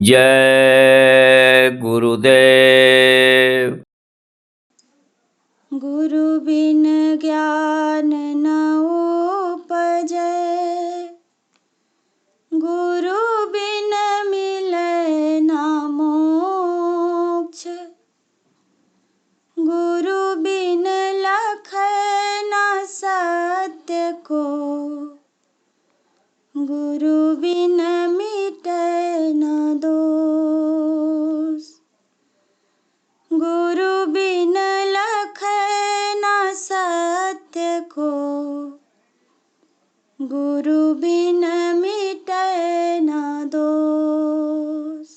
जय गुरुदेव। गुरु बिन ज्ञान न उपजै, गुरु बिन मिलै ना मोक्ष। गुरु बिन लखै ना सत्य को, गुरु बिन मिटै ना दोष। गुरु बिन लखै ना सत्य को, गुरु बिन मिटै ना दोष।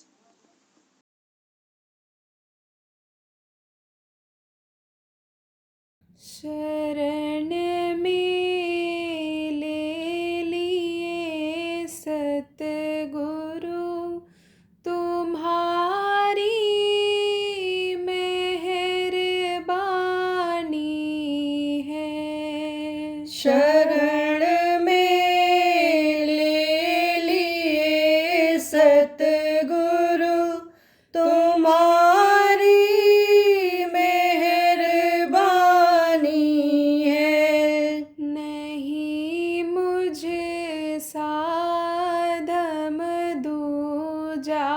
शरण में ले लिए सतगुरु तुम्हारी मेहरबानी है। शरण में ले लिए सतगुरु तुम्हारी मेहरबानी है। नहीं मुझे साधम दूजा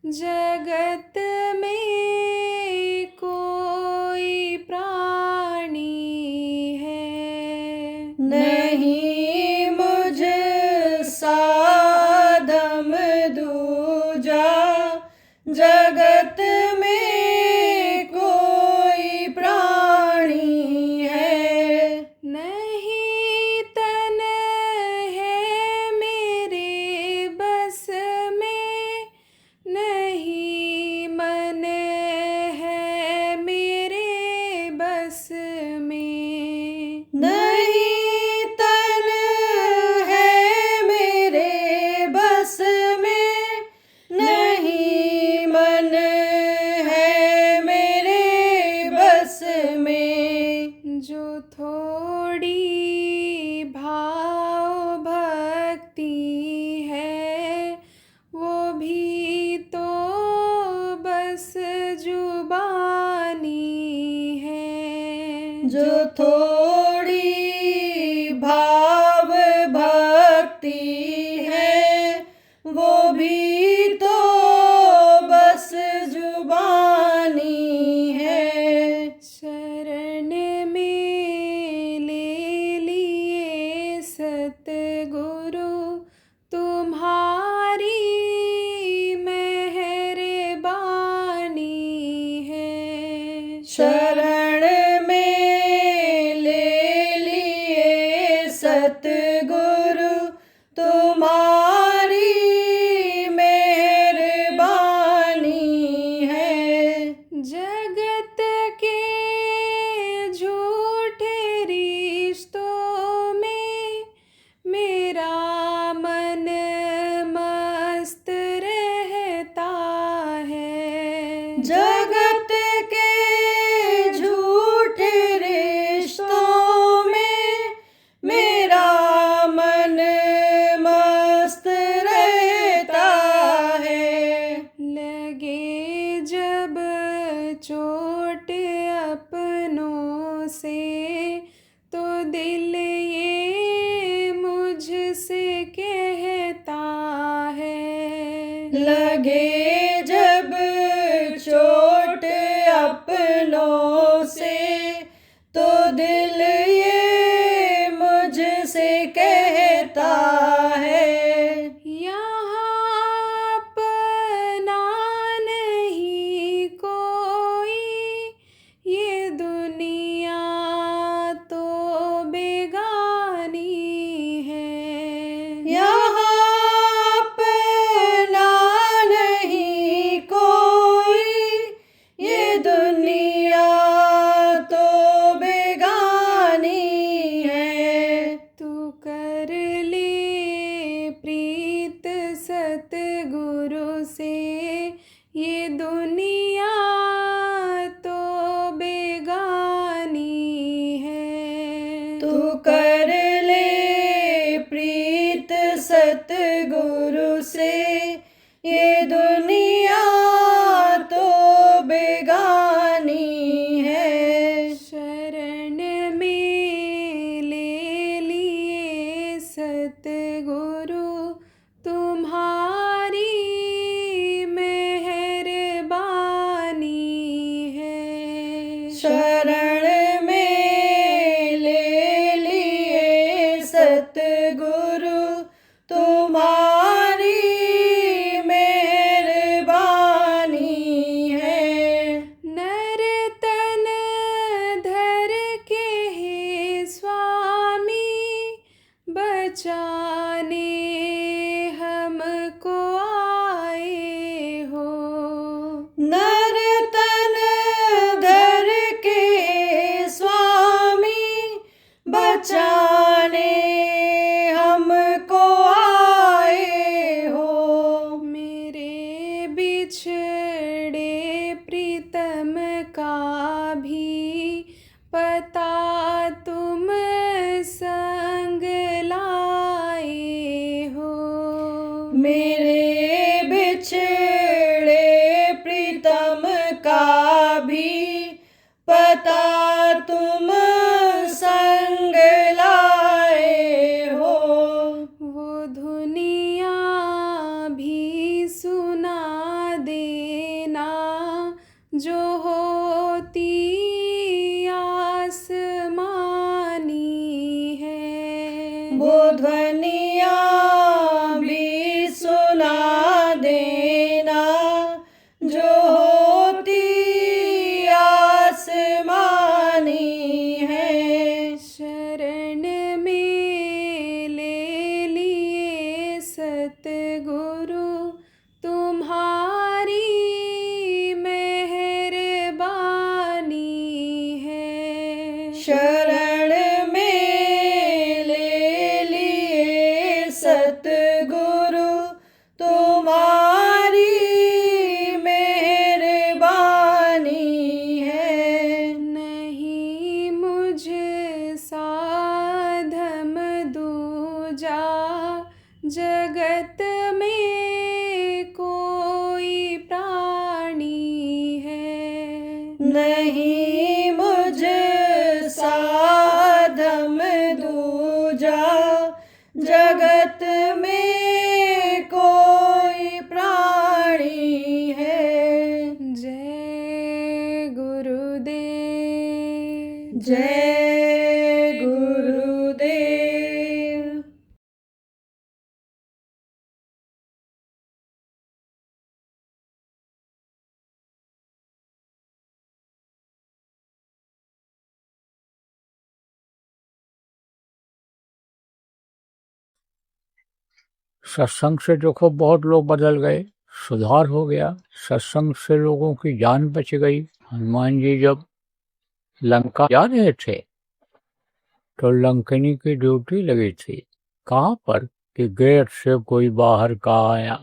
जगत में कोई प्राणी है। नहीं मुझे साधम दूजा जगत में कोई प्राणी है। नहीं तन है मेरे बस में, नहीं मन है मेरे बस में। नहीं तन है मेरे बस में, नहीं मन है मेरे बस में। जो थोड़ी भाव भक्ति है, वो भी तो बस जुबानी है। जो थोड़ी भाव भक्ति है, वो भी तो बस जुबानी है। शरण में ले लिए सतगुरु तुम्हारी मेहरबानी है। शरण में ले लिए सतगुरु तुम्हारी मेहरबानी है। जगत के झूठे रिश्तों में मेरा मन मस्त रहता है। जगत के झूठे रिश्तों में मेरा मन मस्त रहता है। लगे जब चोट अपनों से, तो दिल ये मुझसे कहता है। लगे जब चोट अपनों से, तो दिल ये मुझसे कहता है। यहाँ अपना नहीं कोई, ये दुनिया तो बेगानी है। यहाँ अपना नहीं कोई, ये दुनिया तो बेगानी है। तू कर ले प्रीत सतगुरु से, ये दुनिया तो बेगानी है। तू कर बचाने हमको आए हो। नर तन धर के स्वामी बचाने हमको आए हो। मेरे बिछड़े प्रीतम का भी पता तुम संग लाए हो। मेरे बिछड़े प्रीतम का भी पता तुम संग लाए हो। वो धुनिया भी सुना देना जो होती आसमानी है। वो ध्वनिया भी सुना देना जो होती आसमानी है। शरण में ले लिए सतगुरु तुम्हारी मेहरबानी है। शरण में ले लिए सतगुरु तुम्हारी मेहरबानी है। नहीं मुझ साधम दूजा जगत में कोई प्राणी है। नहीं मुझ साधम दूजा जगत में कोई प्राणी है। जय गुरुदेव, जय गुरुदेव। सत्संग से देखो बहुत लोग बदल गए, सुधार हो गया। सत्संग से लोगों की जान बच गई। हनुमान जी जब लंका जा रहे थे तो लंकनी की ड्यूटी लगी थी। कहाँ पर कि गेट से कोई बाहर का आया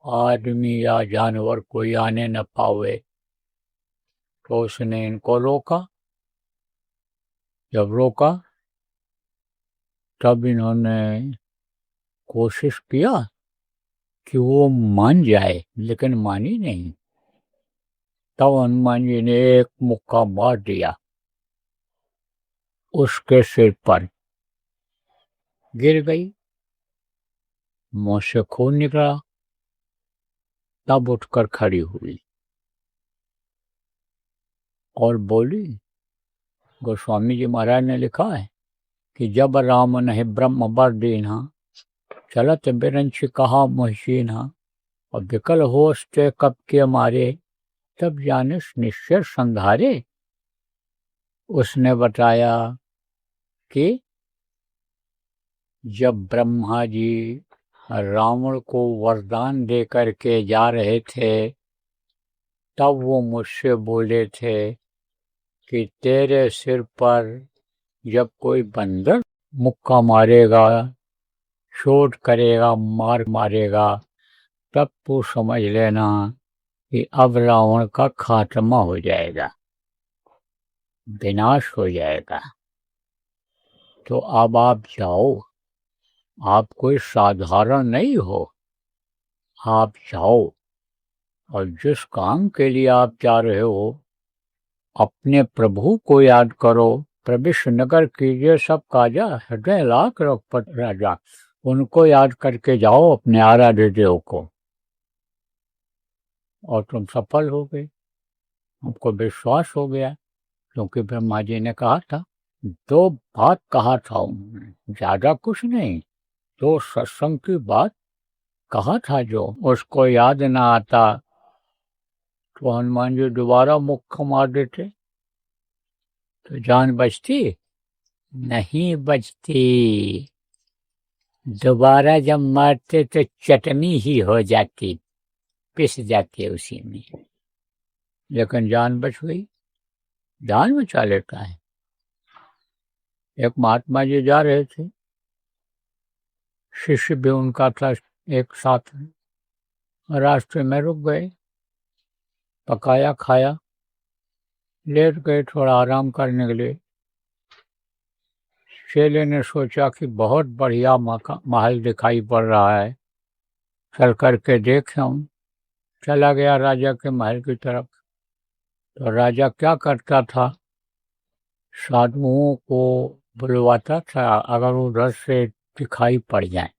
आदमी या जानवर कोई आने न पावे, तो उसने इनको रोका। जब रोका तब इन्होंने कोशिश किया कि वो मान जाए, लेकिन मानी नहीं। तब हनुमान जी ने एक मुक्का मार दिया, उसके सिर पर गिर गई, मुंह से खून निकला। तब उठकर खड़ी हुई और बोली, गोस्वामी जी महाराज ने लिखा है कि जब राम नहीं ब्रह्म बर दीन्हा, चलत बिरंच कहा मोहसीन्हा, और विकल होश ते कब के मारे, तब जानिस निश्चय संधारे। उसने बताया कि जब ब्रह्मा जी रावण को वरदान दे करके जा रहे थे, तब वो मुझसे बोले थे कि तेरे सिर पर जब कोई बंदर मुक्का मारेगा, चोट करेगा, मार मारेगा, तब तू समझ लेना कि अब रावण का खात्मा हो जाएगा, विनाश हो जाएगा। तो अब आप जाओ, आप कोई साधारण नहीं हो, आप जाओ और जिस काम के लिए आप जा रहे हो अपने प्रभु को याद करो। प्रविश नगर कीजिए सब काजा, हृदय लाख रघुपत राजा। उनको याद करके जाओ, अपने आराध्य देव को, और तुम सफल हो गए। हमको विश्वास हो गया, क्योंकि ब्रह्मा जी ने कहा था, 2 बात कहा था उन्होंने, ज्यादा कुछ नहीं, 2 सत्संग की बात कहा था। जो उसको याद ना आता तो हनुमान जी दोबारा मुक्का मार देते तो जान बचती नहीं बचती। दोबारा जब मारते तो चटनी ही हो जाती, पिस जाती उसी में, लेकिन जान बच गई। जान बचा लेता है। एक महात्मा जी जा रहे थे, शिष्य भी उनका था एक साथ में, रास्ते में रुक गए, पकाया खाया, लेट गए थोड़ा आराम करने के लिए। चेले ने सोचा कि बहुत बढ़िया महल दिखाई पड़ रहा है, चल करके देखें। चला गया राजा के महल की तरफ। तो राजा क्या करता था, साधुओं को बुलवाता था अगर उधर से दिखाई पड़ जाए,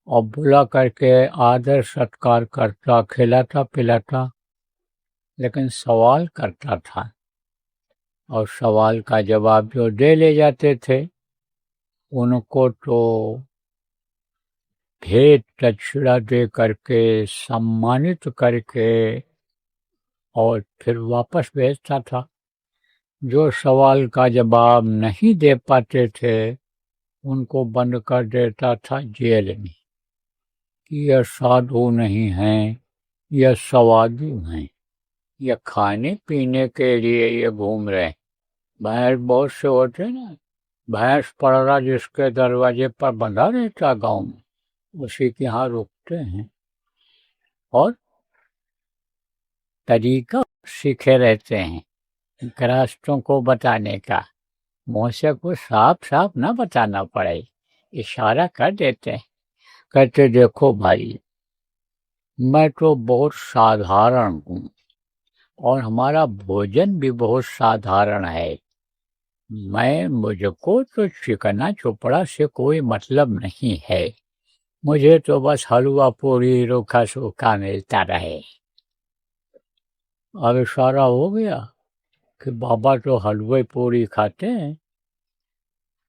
और बुला करके आदर सत्कार करता, खिलाता पिलाता, लेकिन सवाल करता था, और सवाल का जवाब जो दे ले जाते थे उनको तो भेंट दक्षिणा दे करके सम्मानित करके और फिर वापस भेजता था। जो सवाल का जवाब नहीं दे पाते थे उनको बंद कर देता था जेल में, कि यह साधु नहीं हैं, यह सवादु हैं, यह खाने पीने के लिए ये घूम रहे। भैंस बहुत से होते ना, भैंस पड़रा जिसके दरवाजे पर बंधा रहता गांव में, उसी के यहाँ रुकते हैं और तरीका सीखे रहते हैं गृहस्थों को बताने का। मुँह से कुछ साफ साफ ना बताना पड़े, इशारा कर देते हैं, कहते देखो भाई, मैं तो बहुत साधारण हूँ और हमारा भोजन भी बहुत साधारण है। मुझको तो चिकना चोपड़ा से कोई मतलब नहीं है, मुझे तो बस हलवा पूरी रूखा सूखा मिलता रहे। अब इशारा हो गया कि बाबा तो हलवे पूरी खाते हैं,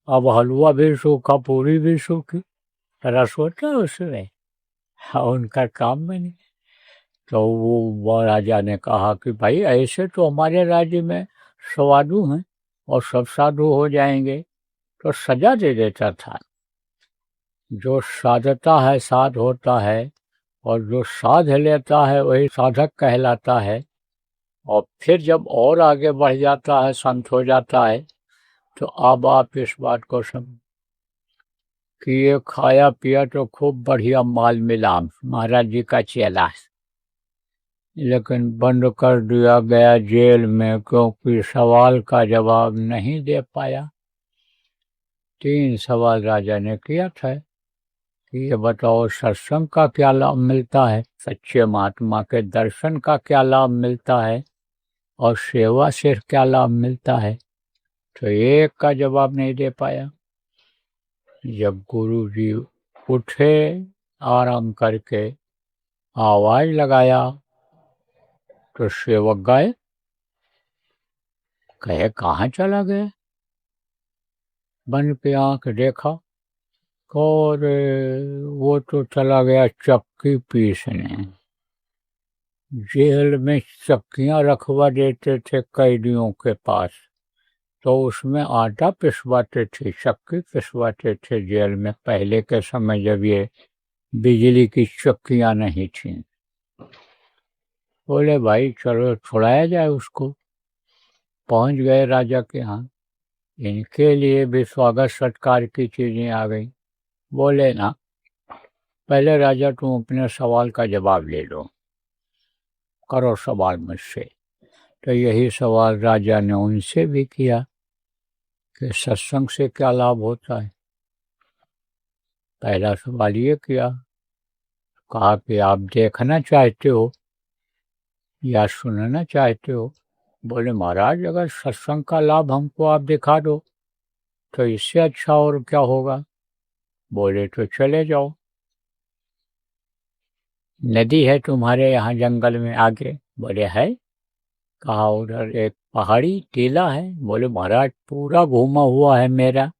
अब हलवा भी सूखा पूरी भी सूखी, रस होता है उसमें, उनका काम में नहीं। तो वो राजा ने कहा कि भाई ऐसे तो हमारे राज्य में साधु हैं और सब साधु हो जाएंगे, तो सजा दे देता था। जो साधता है साध होता है, और जो साध लेता है वही साधक कहलाता है। और फिर जब और आगे बढ़ जाता है, संत हो जाता है, तो अब आप इस बात को समझ कि ये खाया पिया तो खूब बढ़िया माल मिला महाराज जी का चेला, लेकिन बंद कर दिया गया जेल में क्योंकि सवाल का जवाब नहीं दे पाया। 3 सवाल राजा ने किया था कि ये बताओ सत्संग का क्या लाभ मिलता है, सच्चे महात्मा के दर्शन का क्या लाभ मिलता है, और सेवा से क्या लाभ मिलता है। तो एक का जवाब नहीं दे पाया। जब गुरु जी उठे आराम करके, आवाज लगाया तो सेवक गए, कहे कहाँ चला गया। बन पे आंख देखा, और वो तो चला गया चक्की पीसने। जेल में चक्कियां रखवा देते थे कैदियों के पास, तो उसमें आटा पिसवाते थे, चक्की पिसवाते थे जेल में, पहले के समय जब ये बिजली की चक्कियां नहीं थी। बोले भाई चलो छुड़ाया जाए उसको। पहुंच गए राजा के यहाँ, इनके लिए भी स्वागत सत्कार की चीजें आ गई। बोले ना, पहले राजा तुम अपने सवाल का जवाब ले लो, करो सवाल मुझसे। तो यही सवाल राजा ने उनसे भी किया कि सत्संग से क्या लाभ होता है। पहला सवाल ये किया, कहा कि आप देखना चाहते हो या सुनना चाहते हो। बोले महाराज अगर सत्संग का लाभ हमको आप दिखा दो तो इससे अच्छा और क्या होगा। बोले तो चले जाओ, नदी है तुम्हारे यहाँ जंगल में आगे। बोले है। कहा उधर एक पहाड़ी टीला है। बोले महाराज पूरा घूमा हुआ है मेरा।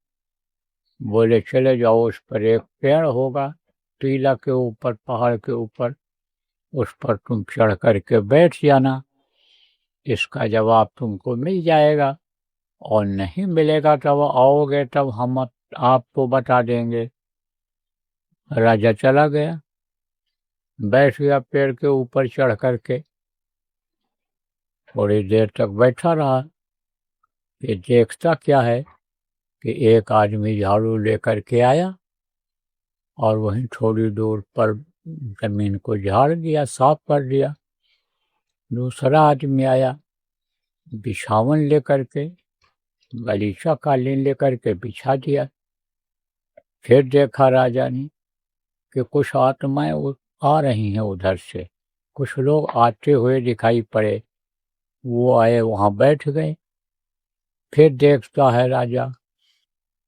बोले चले जाओ, उस पर एक पेड़ होगा टीला के ऊपर, पहाड़ के ऊपर, उस पर तुम चढ़ करके बैठ जाना, इसका जवाब तुमको मिल जाएगा। और नहीं मिलेगा तब आओगे, तब हम आपको बता देंगे। राजा चला गया, बैठ गया पेड़ के ऊपर चढ़ करके, थोड़ी देर तक बैठा रहा। ये देखता क्या है कि एक आदमी झाड़ू लेकर के आया और वहीं थोड़ी दूर पर जमीन को झाड़ दिया, साफ कर दिया। दूसरा आदमी आया, बिछावन लेकर के, गलीचा कालीन लेकर के बिछा दिया। फिर देखा राजा ने कि कुछ आत्माएं आ रही हैं उधर से, कुछ लोग आते हुए दिखाई पड़े। वो आए, वहां बैठ गए। फिर देखता है राजा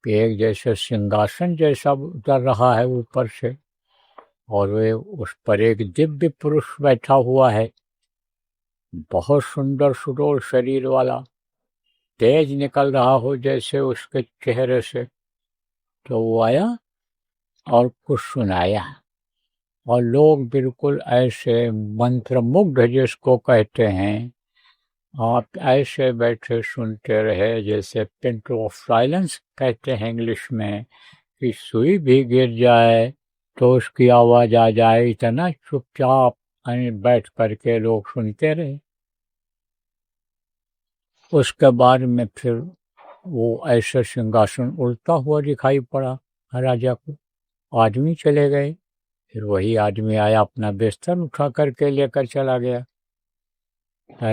कि एक जैसे सिंहासन जैसा उतर रहा है ऊपर से, और वे उस पर एक दिव्य पुरुष बैठा हुआ है, बहुत सुंदर सुडौल शरीर वाला, तेज निकल रहा हो जैसे उसके चेहरे से। तो वो आया और कुछ सुनाया, और लोग बिल्कुल ऐसे मंत्रमुग्ध जिसको कहते हैं, आप ऐसे बैठे सुनते रहे जैसे पिन ऑफ साइलेंस कहते हैं इंग्लिश में, कि सुई भी गिर जाए तो उसकी आवाज आ जाए, इतना चुपचाप बैठ करके लोग सुनते रहे। उसके बाद में फिर वो ऐसे सिंहासन उड़ता हुआ दिखाई पड़ा राजा को। आदमी चले गए, फिर वही आदमी आया, अपना बिस्तर उठा करके लेकर चला गया।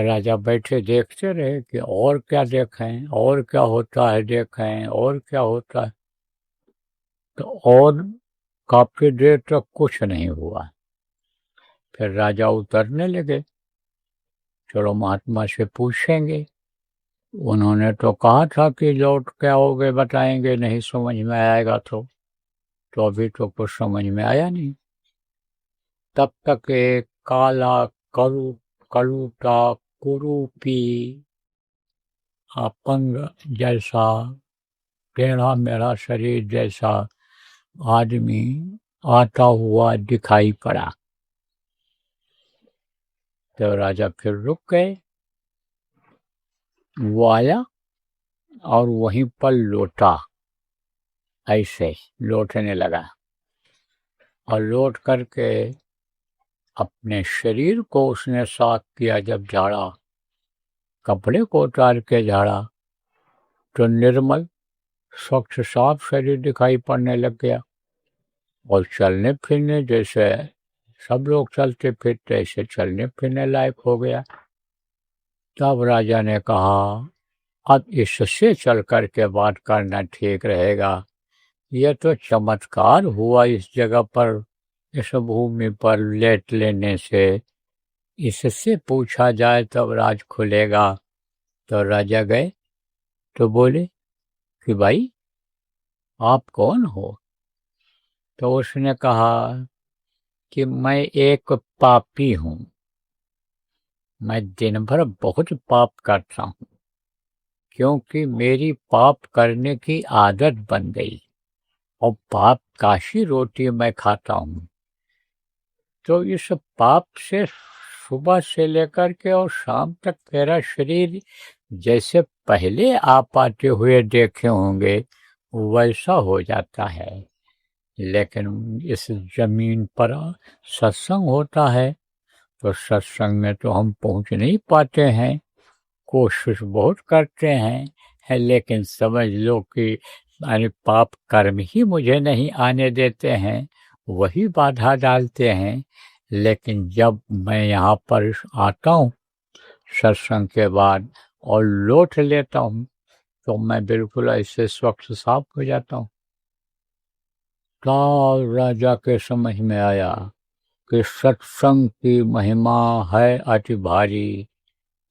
राजा बैठे देखते रहे कि और क्या देखें, और क्या होता है देखें, और क्या होता है। तो और काफी देर तक कुछ नहीं हुआ। फिर राजा उतरने लगे, चलो महात्मा से पूछेंगे। उन्होंने तो कहा था कि लौट के आओगे बताएंगे, नहीं समझ में आएगा तो अभी तो कुछ समझ में आया नहीं। तब तक एक काला कलूटा कुरूपी अपंग जैसा, टेढ़ा मेढ़ा शरीर जैसा आदमी आता हुआ दिखाई पड़ा। तो राजा फिर रुक गए। वो आया और वहीं पर लोटा, ऐसे लौटने लगा, और लौट करके अपने शरीर को उसने साफ किया। जब झाड़ा, कपड़े को उतार के झाड़ा, तो निर्मल स्वच्छ साफ शरीर दिखाई पड़ने लग गया, और चलने फिरने जैसे सब लोग चलते फिरते ऐसे चलने फिरने लायक हो गया। तब राजा ने कहा, अब इससे चल कर के बात करना ठीक रहेगा। यह तो चमत्कार हुआ इस जगह पर, इस भूमि पर लेट लेने से। इससे पूछा जाए तब राज खुलेगा। तो राजा गए तो बोले कि भाई आप कौन हो? तो उसने कहा कि मैं एक पापी हूँ, मैं दिन भर बहुत पाप करता हूँ, क्योंकि मेरी पाप करने की आदत बन गई, और पाप काशी रोटी मैं खाता हूँ। तो इस पाप से सुबह से लेकर के और शाम तक मेरा शरीर जैसे पहले आप आते हुए देखे होंगे वैसा हो जाता है। लेकिन इस जमीन पर सत्संग होता है, तो सत्संग में तो हम पहुंच नहीं पाते हैं, कोशिश बहुत करते हैं, लेकिन समझ लो कि पाप कर्म ही मुझे नहीं आने देते हैं, वही बाधा डालते हैं। लेकिन जब मैं यहाँ पर आता हूँ सत्संग के बाद और लौट लेता हूँ, तो मैं बिल्कुल ऐसे स्वच्छ साफ हो जाता हूँ। तो राजा के समझ में आया कि सत्संग की महिमा है अति भारी।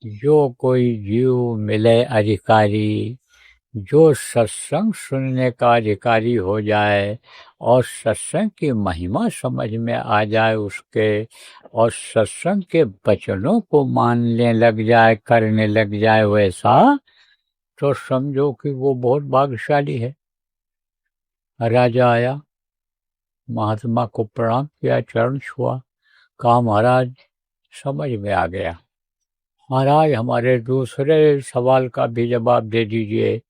जो कोई जीव मिले अधिकारी, जो सत्संग सुनने का अधिकारी हो जाए और सत्संग की महिमा समझ में आ जाए उसके, और सत्संग के वचनों को मानने लग जाए, करने लग जाए वैसा, तो समझो कि वो बहुत भाग्यशाली है। राजा आया, महात्मा को प्रणाम किया, चरण छुआ, कहा महाराज समझ में आ गया। महाराज हमारे दूसरे सवाल का भी जवाब दे दीजिए।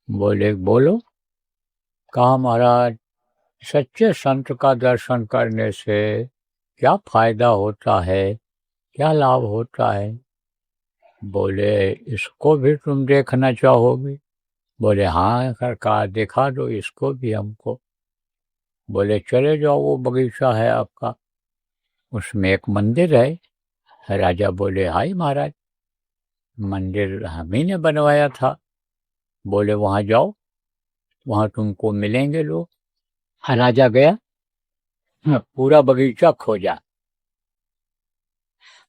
बोले बोलो। कहा महाराज सच्चे संत का दर्शन करने से क्या फायदा होता है, क्या लाभ होता है? बोले इसको भी तुम देखना चाहोगे? बोले हाँ सरकार दिखा दो इसको भी हमको। बोले चले जाओ वो बगीचा है आपका, उसमें एक मंदिर है। राजा बोले हाय महाराज मंदिर हम ही ने बनवाया था। बोले वहाँ जाओ, वहाँ तुमको मिलेंगे लोग। राजा गया, पूरा बगीचा खोजा,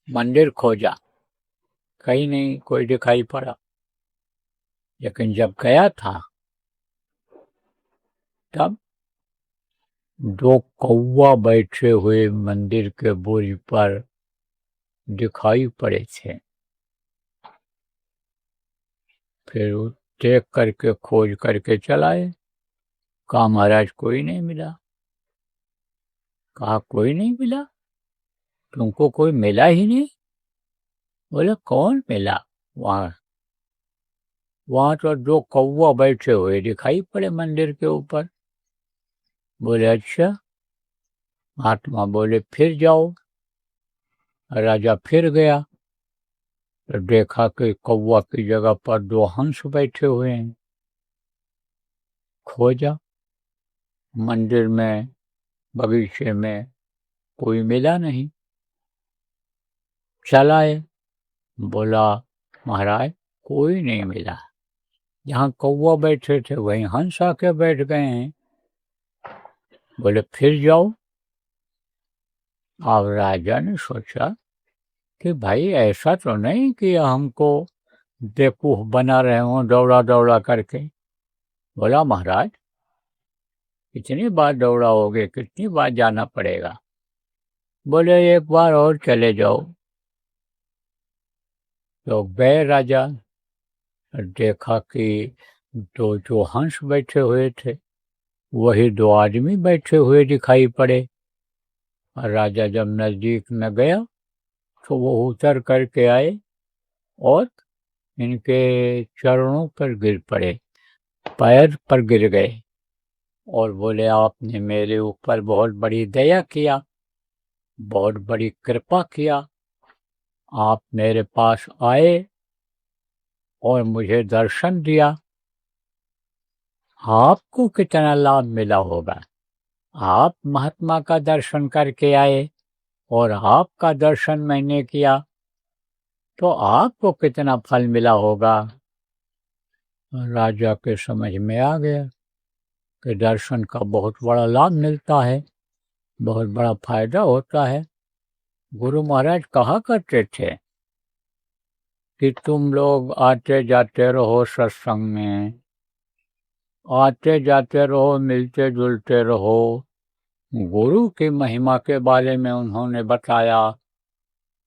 मंदिर खोजा, कहीं नहीं कोई दिखाई पड़ा। लेकिन जब गया था तब 2 कौवा बैठे हुए मंदिर के बुर्ज पर दिखाई पड़े थे। फिर देख करके खोज करके चलाए। कहा महाराज कोई नहीं मिला। कहा कोई नहीं मिला, तुमको कोई मिला ही नहीं? बोले कौन मिला? वहां तो 2 कौवा बैठे हुए दिखाई पड़े मंदिर के ऊपर। बोले अच्छा। महात्मा बोले फिर जाओ। राजा फिर गया तो देखा कि कौवा की जगह पर 2 हंस बैठे हुए हैं। खोजा मंदिर में, बगीचे में, कोई मिला नहीं। चलाए, बोला महाराज कोई नहीं मिला, जहाँ कौवा बैठे थे वहीं हंस आके बैठ गए हैं। बोले फिर जाओ। अब राजा ने सोचा कि भाई ऐसा तो नहीं कि हमको बेवकूफ बना रहे हों दौड़ा दौड़ा करके। बोला महाराज कितनी बार दौड़ाओगे, कितनी बार जाना पड़ेगा? बोले एक बार और चले जाओ। तो गए राजा, देखा कि जो हंस बैठे हुए थे वही 2 आदमी बैठे हुए दिखाई पड़े। और राजा जब नजदीक में गया तो वो उतर करके आए और इनके चरणों पर गिर पड़े, पैर पर गिर गए और बोले आपने मेरे ऊपर बहुत बड़ी दया किया, बहुत बड़ी कृपा किया। आप मेरे पास आए और मुझे दर्शन दिया। आपको कितना लाभ मिला होगा? आप महात्मा का दर्शन करके आए और आपका दर्शन मैंने किया तो आपको कितना फल मिला होगा? राजा के समझ में आ गया कि दर्शन का बहुत बड़ा लाभ मिलता है, बहुत बड़ा फायदा होता है। गुरु महाराज कहा करते थे कि तुम लोग आते जाते रहो सत्संग में, आते जाते रहो, मिलते जुलते रहो। गुरु की महिमा के बारे में उन्होंने बताया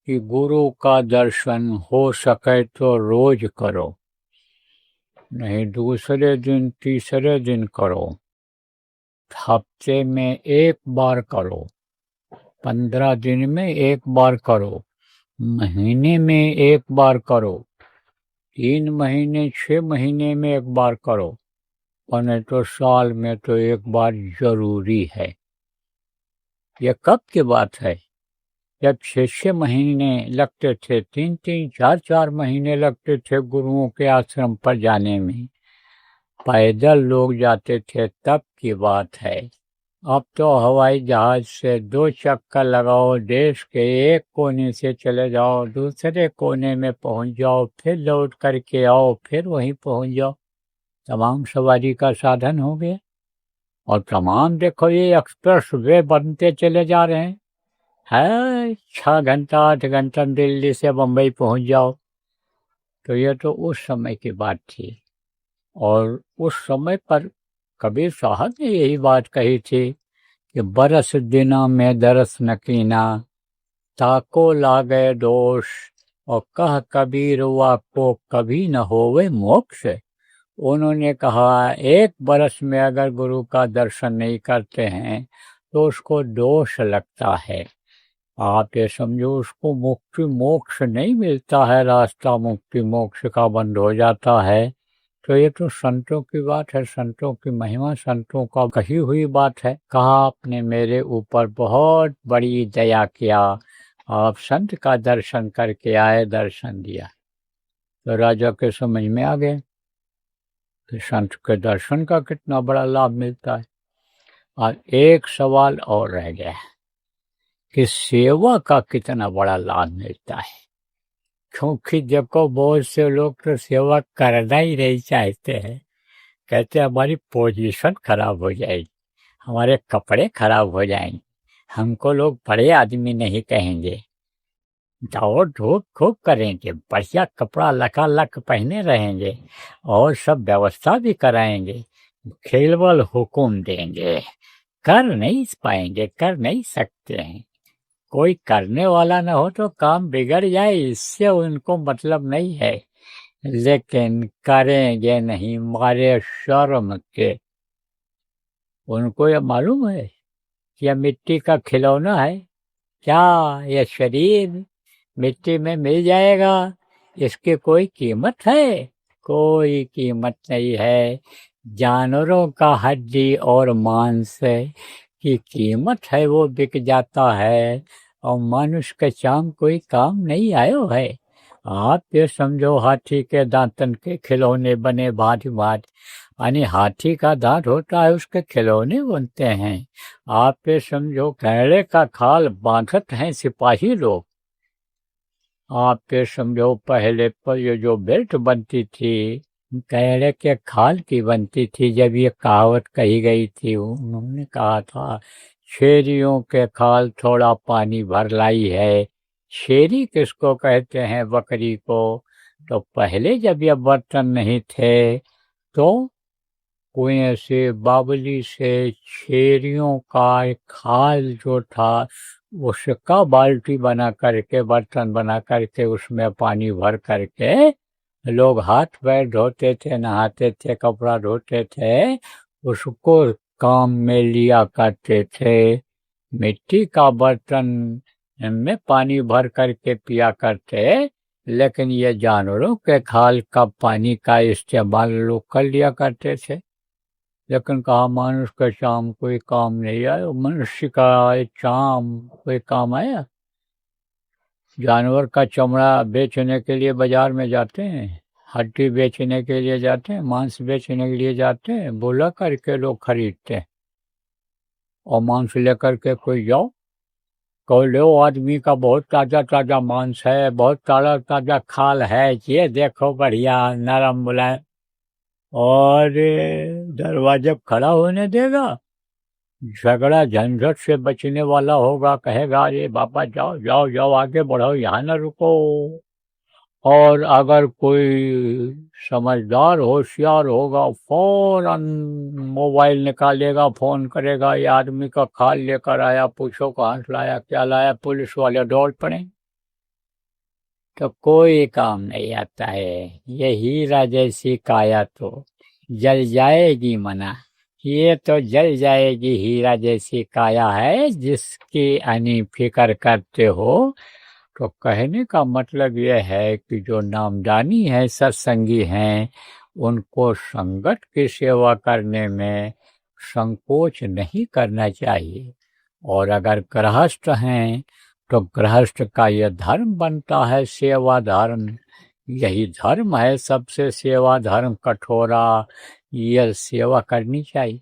कि गुरु का दर्शन हो सके तो रोज करो, नहीं दूसरे दिन तीसरे दिन करो, हफ्ते में 1 बार करो, 15 दिन में 1 बार करो, महीने में 1 बार करो, 3 महीने 6 महीने में 1 बार करो, और नहीं तो साल में तो 1 बार जरूरी है। यह कब की बात है? जब 6-6 महीने लगते थे, 3-3 4-4 महीने लगते थे गुरुओं के आश्रम पर जाने में, पैदल लोग जाते थे, तब की बात है। अब तो हवाई जहाज से 2 चक्कर लगाओ, देश के एक कोने से चले जाओ, दूसरे कोने में पहुंच जाओ, फिर लौट करके आओ, फिर वहीं पहुंच जाओ। तमाम सवारी का साधन हो गया और तमाम देखो ये एक्सप्रेस वे बनते चले जा रहे हैं। 6 घंटा 8 घंटा दिल्ली से बम्बई पहुंच जाओ। तो ये तो उस समय की बात थी। और उस समय पर कबीर साहब ने यही बात कही थी कि बरस दिना में दरस न कीना, ताको लागे दोष, और कह कबीर को कभी न होवे मोक्ष। उन्होंने कहा 1 बरस में अगर गुरु का दर्शन नहीं करते हैं तो उसको दोष लगता है। आप ये समझो उसको मुक्ति मोक्ष नहीं मिलता है, रास्ता मुक्ति मोक्ष का बंद हो जाता है। तो ये तो संतों की बात है, संतों की महिमा, संतों का कही हुई बात है। कहा आपने मेरे ऊपर बहुत बड़ी दया किया, आप संत का दर्शन करके आए, दर्शन दिया। तो राजा के समझ में आ गए कि संत के दर्शन का कितना बड़ा लाभ मिलता है। और एक सवाल और रह गया कि सेवा का कितना बड़ा लाभ मिलता है। क्योंकि देखो बहुत से लोग तो सेवा करना ही नहीं चाहते हैं, कहते हमारी पोजीशन खराब हो जाएगी, हमारे कपड़े खराब हो जाएंगे, हमको लोग बड़े आदमी नहीं कहेंगे, दौड़ धूप खूब करेंगे, बढ़िया कपड़ा लकालक पहने रहेंगे और सब व्यवस्था भी कराएंगे, केवल हुक्म देंगे, कर नहीं पाएंगे, कर नहीं सकते हैं। कोई करने वाला न हो तो काम बिगड़ जाए, इससे उनको मतलब नहीं है, लेकिन करेंगे नहीं मारे शर्म के। उनको यह मालूम है कि यह मिट्टी का खिलौना है, क्या यह शरीर मिट्टी में मिल जाएगा, इसकी कोई कीमत है? कोई कीमत नहीं है। जानवरों का हड्डी और मांस की कीमत है, वो बिक जाता है, और मनुष्य के चाम कोई काम नहीं आयो है। आप ये समझो हाथी के दांतन के खिलौने बने भांति भांति, यानी हाथी का दांत होता है, उसके खिलौने बनते हैं। आप ये समझो कैड़े का खाल बांधत हैं सिपाही लोग। आप ये समझो पहले पर ये जो बेल्ट बनती थी कैड़े के खाल की बनती थी। जब ये कहावत कही गई थी, उन्होंने कहा था शेरियों के खाल थोड़ा पानी भर लाई है। शेरी किसको कहते हैं? बकरी को। तो पहले जब ये बर्तन नहीं थे तो कुएं से बावली से शेरियों का खाल जो था उसका बाल्टी बना करके, बर्तन बना करके उसमें पानी भर करके लोग हाथ पैर धोते थे, नहाते थे, कपड़ा धोते थे, उसको काम में लिया करते थे। मिट्टी का बर्तन में पानी भर करके पिया करते, लेकिन ये जानवरों के खाल का पानी का इस्तेमाल लोग कर लिया करते थे। लेकिन कहा मनुष्य का चाम कोई काम नहीं आया। मनुष्य का चाम कोई काम आया? जानवर का चमड़ा बेचने के लिए बाजार में जाते हैं, हड्डी बेचने के लिए जाते हैं, मांस बेचने के लिए जाते हैं, बोला करके लोग खरीदते हैं। और मांस लेकर के कोई जाओ, कहो लो आदमी का बहुत ताजा ताजा मांस है, बहुत ताजा ताजा खाल है, ये देखो बढ़िया नरम मुलायम, और दरवाजे खड़ा होने देगा? झगड़ा झंझट से बचने वाला होगा, कहेगा अरे बाबा जाओ जाओ जाओ आगे बढ़ो, यहाँ न रुको। और अगर कोई समझदार होशियार होगा फौरन मोबाइल निकालेगा, फोन करेगा, ये आदमी का खाल लेकर आया, पूछो कहाँ से लाया, क्या लाया, पुलिस वाले दौड़ पड़े। तो कोई काम नहीं आता है। ये हीरा जैसी काया तो जल जाएगी मना, ये तो जल जाएगी हीरा जैसी काया है जिसकी अनी फिक्र करते हो। तो कहने का मतलब यह है कि जो नामदानी है, सत्संगी हैं, उनको संगत की सेवा करने में संकोच नहीं करना चाहिए। और अगर गृहस्थ हैं तो गृहस्थ का यह धर्म बनता है, सेवा धर्म। यही धर्म है सबसे, सेवा धर्म कठोरा, यह सेवा करनी चाहिए।